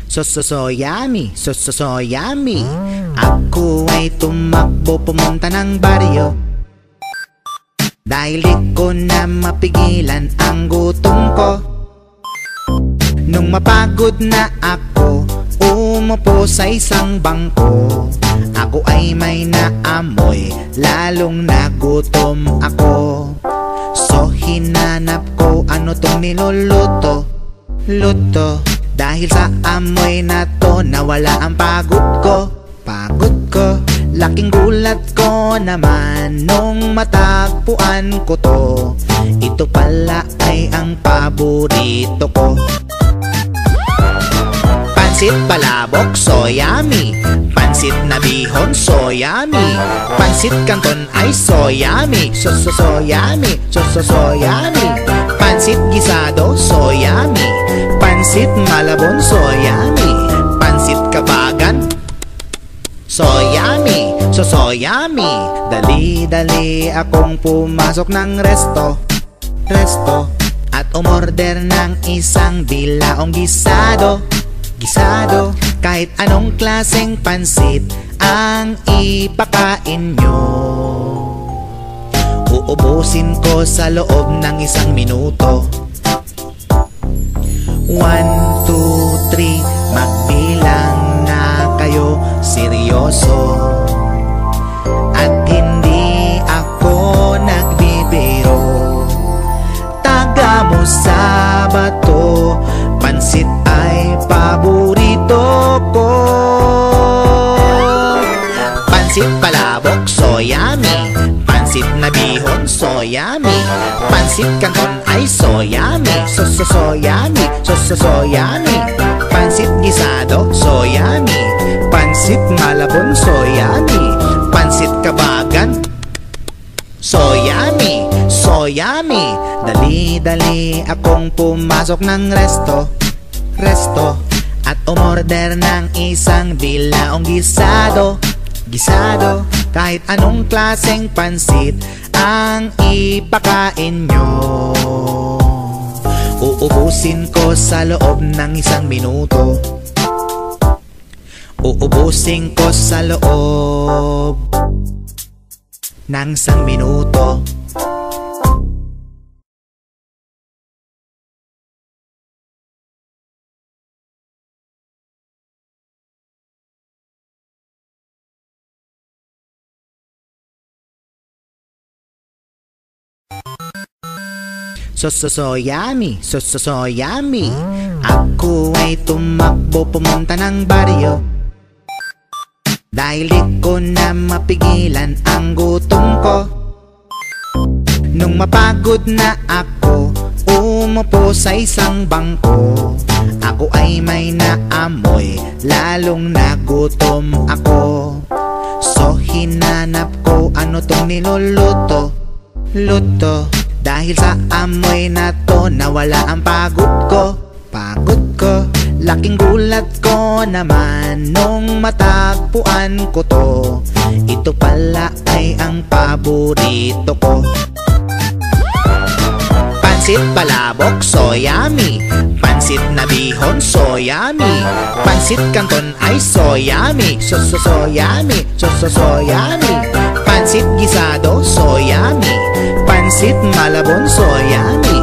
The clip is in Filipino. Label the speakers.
Speaker 1: So yummy, so yummy. Ako ay tumakbo pumunta ng baryo, dahil di ko na mapigilan ang gutom ko. Nung mapagod na ako, umupo sa isang bangko. Ako ay may naamoy, lalong nagutom ako. So hinanap ko ano tong niluluto. Dahil sa amoy na to, nawala ang pagod ko. Laking gulat ko naman nung matagpuan ko to. Ito pala ay ang paborito ko. Pansit palabok, so yummy. Pansit na bihon, so yummy. Pansit canton ay so yummy. So yummy, so yummy. Pansit gisado, so yummy. Pansit malabon, so yummy. Pansit kabagan, so yummy, so yummy. Dali akong pumasok ng resto at umorder ng isang bilaong gisado. Kahit anong klaseng pansit ang ipakain nyo, uubusin ko sa loob ng isang minuto. 1, 2, 3, magbilang na kayo, seryoso. At hindi ako nagbibiro. Taga mo sa bato, pansit ay paborito ko. Pansit palabok, so yummy. Pansit na bihon, so yummy. Pansit canton ay so yummy. So yummy, so yummy. Pansit gisado, so yummy. Pansit malabon, so yummy. Pansit kabagan, so yummy, so yummy. Dali akong pumasok ng resto at umorder ng isang bilaong gisado. Kahit anong klaseng pansit ang ipakain nyo, uubusin ko sa loob ng isang minuto. Uubusin ko sa loob ng isang minuto. So yummy, so yummy. Ako ay tumakbo pumunta ng baryo, dahil di ko na mapigilan ang gutom ko. Nung mapagod na ako, umupo sa isang bangko. Ako ay may naamoy, lalong nagutom ako. So hinanap ko ano tong niluluto. Dahil sa amoy na to, nawala ang pagod ko. Laking gulat ko naman nung matagpuan ko to. Ito pala ay ang paborito ko. Pansit palabok, so yummy. Pansit na bihon, so yummy. Pansit canton ay so yummy. So yummy, so yummy. Pansit gisado, so yummy. Pansit malabon, so yummy.